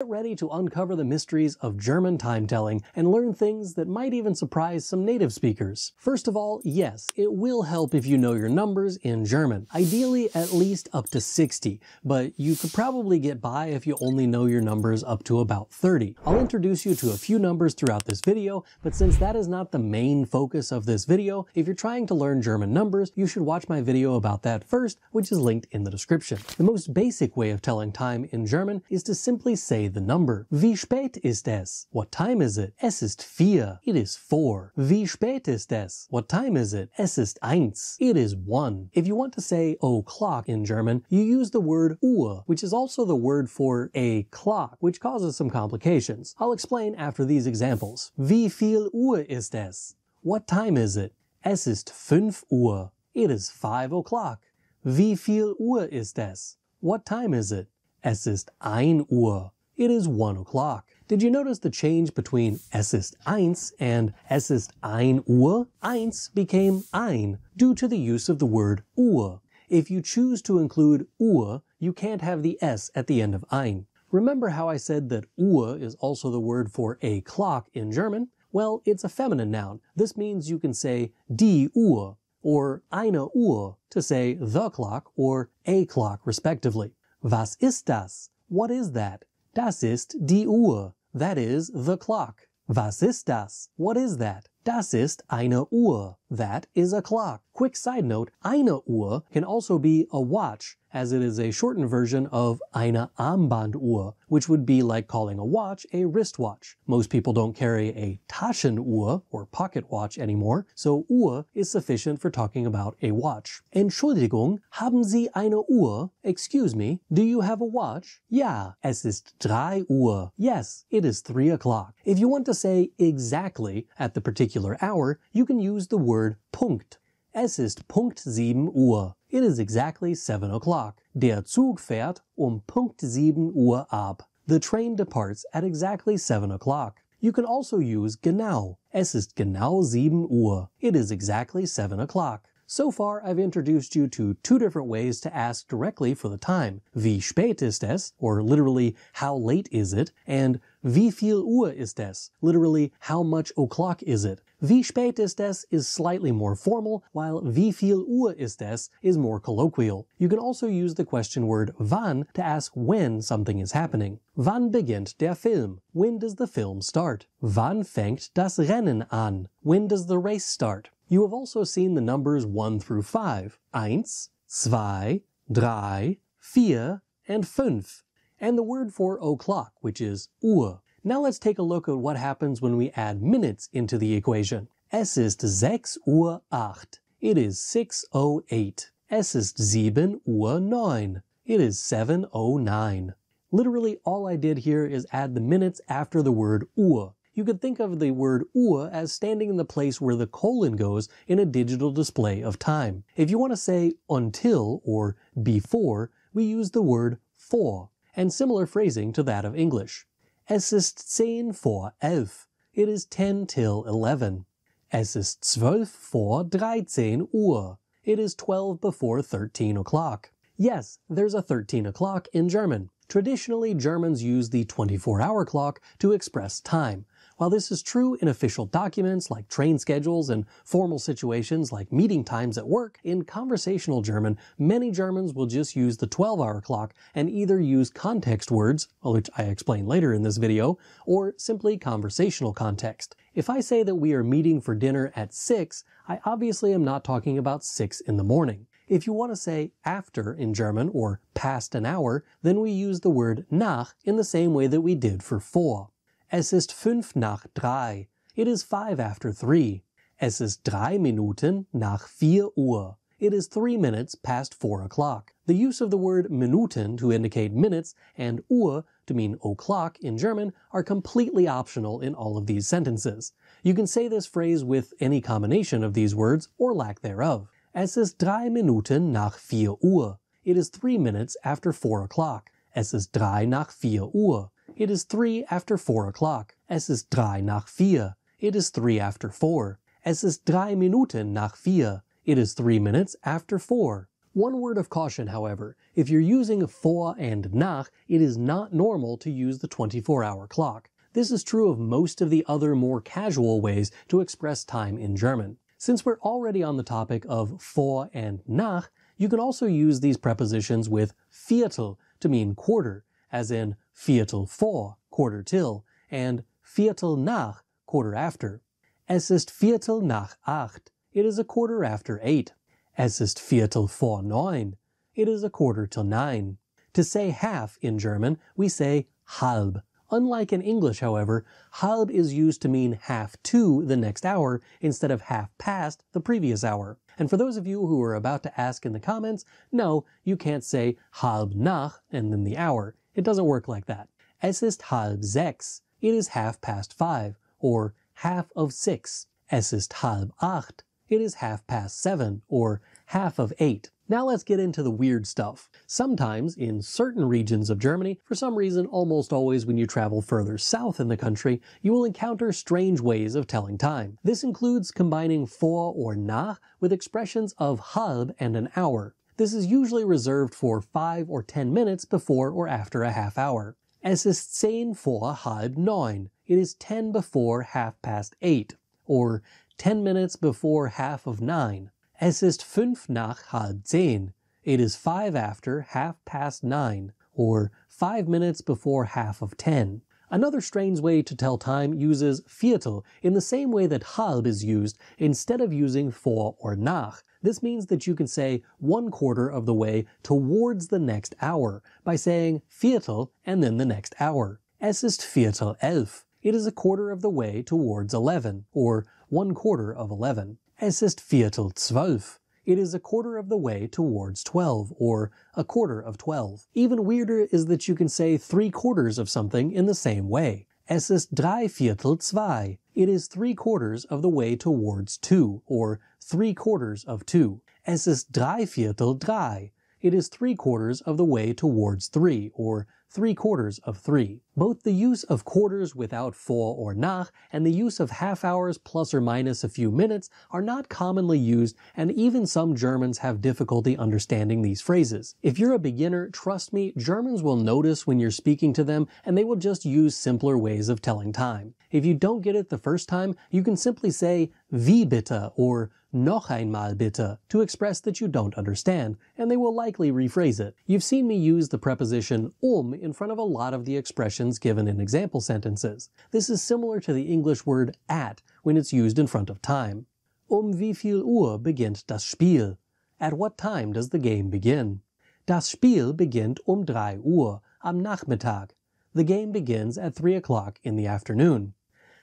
Get ready to uncover the mysteries of German time telling and learn things that might even surprise some native speakers. First of all, yes, it will help if you know your numbers in German. Ideally at least up to 60, but you could probably get by if you only know your numbers up to about 30. I'll introduce you to a few numbers throughout this video, but since that is not the main focus of this video, if you're trying to learn German numbers, you should watch my video about that first, which is linked in the description. The most basic way of telling time in German is to simply say the number. Wie spät ist es? What time is it? Es ist 4. It is 4. Wie spät ist es? What time is it? Es ist 1. It is 1. If you want to say o'clock in German, you use the word Uhr, which is also the word for a clock, which causes some complications. I'll explain after these examples. Wie viel Uhr ist es? What time is it? Es ist 5 Uhr. It is 5 o'clock. Wie viel Uhr ist es? What time is it? Es ist 1 Uhr. It is 1 o'clock. Did you notice the change between es ist 1 and es ist 1 Uhr? Eins became ein due to the use of the word Uhr. If you choose to include Uhr, you can't have the S at the end of ein. Remember how I said that Uhr is also the word for a clock in German? Well, it's a feminine noun. This means you can say die Uhr or eine Uhr to say the clock or a clock respectively. Was ist das? What is that? Das ist die Uhr. That is the clock. Was ist das? What is that? Das ist eine Uhr. That is a clock. Quick side note, eine Uhr can also be a watch, as it is a shortened version of eine Armbanduhr, which would be like calling a watch a wristwatch. Most people don't carry a Taschenuhr, or pocket watch anymore, so Uhr is sufficient for talking about a watch. Entschuldigung, haben Sie eine Uhr? Excuse me, do you have a watch? Ja, es ist 3 Uhr. Yes, it is 3 o'clock. If you want to say exactly at the particular hour, you can use the word Punkt. Es ist Punkt 7 Uhr. It is exactly 7 o'clock. Der Zug fährt Punkt 7 Uhr ab. The train departs at exactly 7 o'clock. You can also use genau. Es ist genau 7 Uhr. It is exactly 7 o'clock. So far, I've introduced you to two different ways to ask directly for the time. Wie spät ist es, or literally, how late is it, and wie viel Uhr ist es, literally, how much o'clock is it. Wie spät ist es is slightly more formal, while wie viel Uhr ist es is more colloquial. You can also use the question word wann to ask when something is happening. Wann beginnt der Film? When does the film start? Wann fängt das Rennen an? When does the race start? You have also seen the numbers 1 through 5. 1, 2, 3, 4, and 5. And the word for o'clock, which is Uhr. Now let's take a look at what happens when we add minutes into the equation. Es ist 6:08. It is 6:08. Es ist 7:09. It is 7:09. Literally, all I did here is add the minutes after the word Uhr. You could think of the word Uhr as standing in the place where the colon goes in a digital display of time. If you want to say until or before, we use the word vor, and similar phrasing to that of English. Es ist 10 vor 11. It is 10 till 11. Es ist 12 vor 13 Uhr. It is 12 before 13 o'clock. Yes, there's a 13 o'clock in German. Traditionally, Germans use the 24-hour clock to express time. While this is true in official documents like train schedules and formal situations like meeting times at work, in conversational German, many Germans will just use the 12-hour clock and either use context words, which I explain later in this video, or simply conversational context. If I say that we are meeting for dinner at 6, I obviously am not talking about 6 in the morning. If you want to say after in German, or past an hour, then we use the word nach in the same way that we did for vor. Es ist 5 nach 3. It is 5 after 3. Es ist 3 Minuten nach 4 Uhr. It is 3 minutes past 4 o'clock. The use of the word Minuten to indicate minutes and Uhr to mean o'clock in German are completely optional in all of these sentences. You can say this phrase with any combination of these words or lack thereof. Es ist 3 Minuten nach 4 Uhr. It is 3 minutes after 4 o'clock. Es ist 3 nach 4 Uhr. It is 3 after 4 o'clock. Es ist 3 nach 4. It is 3 after 4. Es ist 3 Minuten nach 4. It is 3 minutes after 4. One word of caution, however, if you're using vor and nach, it is not normal to use the 24-hour clock. This is true of most of the other more casual ways to express time in German. Since we're already on the topic of vor and nach, you can also use these prepositions with Viertel to mean quarter, as in Viertel vor, quarter till, and Viertel nach, quarter after. Es ist Viertel nach 8. It is a quarter after 8. Es ist Viertel vor 9. It is a quarter till 9. To say half in German, we say halb. Unlike in English, however, halb is used to mean half to the next hour instead of half past the previous hour. And for those of you who are about to ask in the comments, no, you can't say halb nach and then the hour. It doesn't work like that. Es ist halb sechs. It is half past 5, or half of 6. Es ist halb 8. It is half past 7, or half of 8. Now let's get into the weird stuff. Sometimes, in certain regions of Germany, for some reason almost always when you travel further south in the country, you will encounter strange ways of telling time. This includes combining vor or nach with expressions of halb and an hour. This is usually reserved for 5 or 10 minutes before or after a half hour. Es ist 10 vor halb 9. It is 10 before half past 8. Or 10 minutes before half of 9. Es ist 5 nach halb 10. It is 5 after half past 9. Or 5 minutes before half of 10. Another strange way to tell time uses Viertel in the same way that halb is used instead of using vor or nach. This means that you can say 1/4 of the way towards the next hour by saying Viertel and then the next hour. Es ist Viertel 11. It is a quarter of the way towards 11, or 1/4 of 11. Es ist Viertel 12. It is a quarter of the way towards 12, or a quarter of 12. Even weirder is that you can say 3/4 of something in the same way. Es ist 3/4 2. It is 3/4 of the way towards 2, or 3/4 of 2. Es ist 3/4 3. It is 3/4 of the way towards 3, or 3/4 of 3. Both the use of quarters without vor or nach and the use of half hours plus or minus a few minutes are not commonly used, and even some Germans have difficulty understanding these phrases. If you're a beginner, trust me, Germans will notice when you're speaking to them and they will just use simpler ways of telling time. If you don't get it the first time, you can simply say wie bitte or noch einmal bitte to express that you don't understand, and they will likely rephrase it. You've seen me use the preposition in front of a lot of the expressions given in example sentences. This is similar to the English word at when it's used in front of time. Wie viel Uhr beginnt das Spiel? At what time does the game begin? Das Spiel beginnt 3 Uhr am Nachmittag. The game begins at 3 o'clock in the afternoon.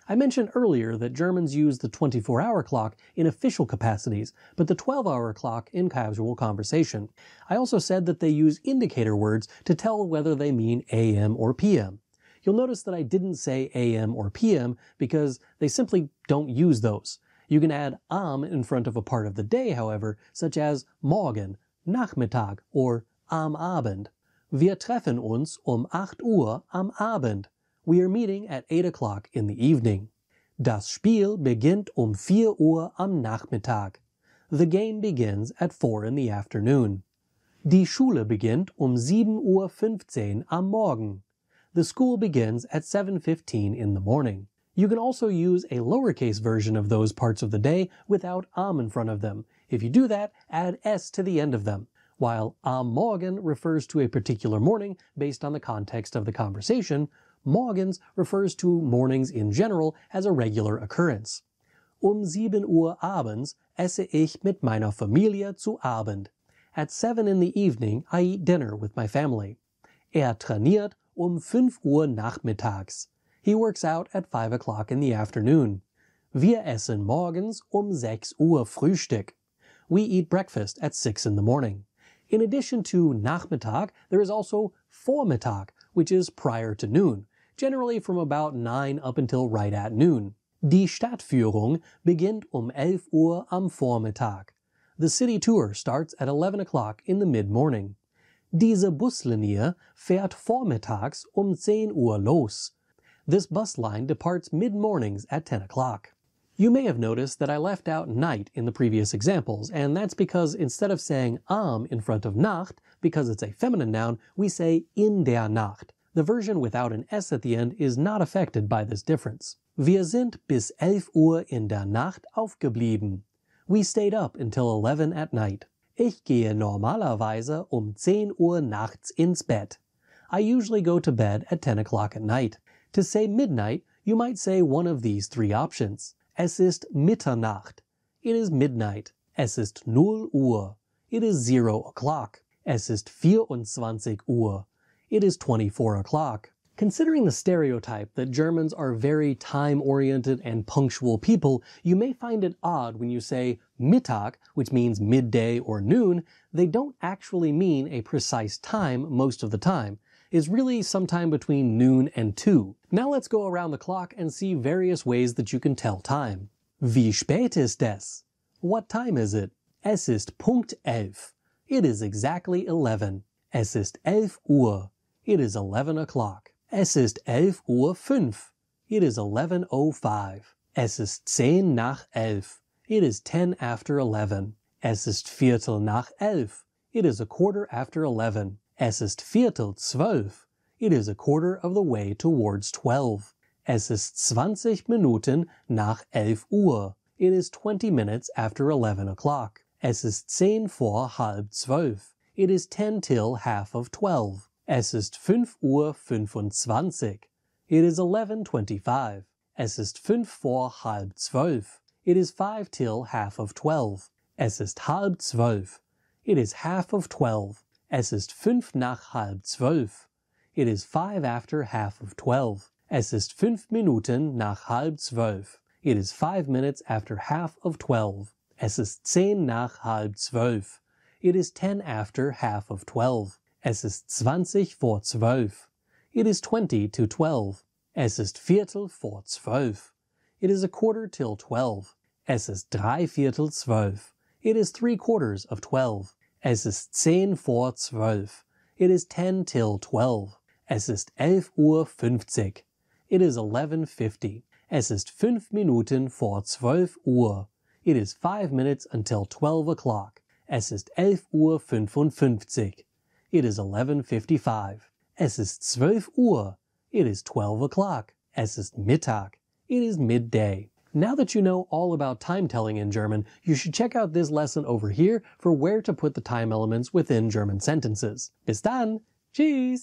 I mentioned earlier that Germans use the 24-hour clock in official capacities, but the 12-hour clock in casual conversation. I also said that they use indicator words to tell whether they mean AM or PM. You'll notice that I didn't say AM or PM because they simply don't use those. You can add am in front of a part of the day, however, such as morgen, Nachmittag, or am Abend. Wir treffen uns 8 Uhr am Abend. We are meeting at 8 o'clock in the evening. Das Spiel beginnt 4 Uhr am Nachmittag. The game begins at 4 in the afternoon. Die Schule beginnt 7:15 Uhr am Morgen. The school begins at 7:15 in the morning. You can also use a lowercase version of those parts of the day without am in front of them. If you do that, add s to the end of them. While am Morgen refers to a particular morning based on the context of the conversation, morgens refers to mornings in general as a regular occurrence. 7 Uhr abends esse ich mit meiner Familie zu Abend. At 7 in the evening, I eat dinner with my family. Trainiert 5 Uhr nachmittags. He works out at 5 o'clock in the afternoon. Wir essen morgens 6 Uhr Frühstück. We eat breakfast at 6 in the morning. In addition to Nachmittag, there is also Vormittag, which is prior to noon, generally from about 9 up until right at noon. Die Stadtführung beginnt 11 Uhr am Vormittag. The city tour starts at 11 o'clock in the mid-morning. Diese Buslinie fährt vormittags 10 Uhr los. This bus line departs mid-mornings at 10 o'clock. You may have noticed that I left out night in the previous examples, and that's because instead of saying am in front of Nacht, because it's a feminine noun, we say in der Nacht. The version without an S at the end is not affected by this difference. Wir sind bis 11 Uhr in der Nacht aufgeblieben. We stayed up until 11 at night. Ich gehe normalerweise 10 Uhr nachts ins Bett. I usually go to bed at 10 o'clock at night. To say midnight, you might say one of these three options. Es ist Mitternacht. It is midnight. Es ist 0 Uhr. It is 0 o'clock. Es ist 24 Uhr. It is 24 o'clock. Considering the stereotype that Germans are very time-oriented and punctual people, you may find it odd when you say Mittag, which means midday or noon. They don't actually mean a precise time most of the time. It's really sometime between noon and 2. Now let's go around the clock and see various ways that you can tell time. Wie spät ist es? What time is it? Es ist Punkt 11. It is exactly 11. Es ist 11 Uhr. It is 11 o'clock. Es ist 11:05 Uhr. It is 11:05. Es ist 10 nach 11. It is 10 after 11. Es ist Viertel nach 11. It is a quarter after 11. Es ist Viertel 12. It is a quarter of the way towards 12. Es ist 20 Minuten nach 11 Uhr. It is 20 minutes after 11 o'clock. Es ist 10 vor halb 12. It is 10 till half of 12. Es ist 5:25 Uhr. It is 11:25. Es ist 5 vor halb 12. It is 5 till half of 12. Es ist halb 12. It is half of 12. Es ist 5 nach halb 12. It is 5 after half of 12. Es ist 5 Minuten nach halb 12. It is 5 minutes after half of 12. Es ist 10 nach halb 12. It is 10 after half of 12. Es ist 20 vor 12. It is 20 to 12. Es ist Viertel vor 12. It is a quarter till 12. Es ist 3/4 It is 3/4 of 12. Es ist 10 vor 12. It is 10 till 12. Es ist 11:50 Uhr. It is 11:50. Es ist 5 Minuten vor 12 Uhr. It is 5 minutes until 12 o'clock. Es ist 11:55 Uhr. It is 11:55. Es ist 12 Uhr. It is 12 o'clock. Es ist Mittag. It is midday. Now that you know all about time telling in German, you should check out this lesson over here for where to put the time elements within German sentences. Bis dann! Tschüss!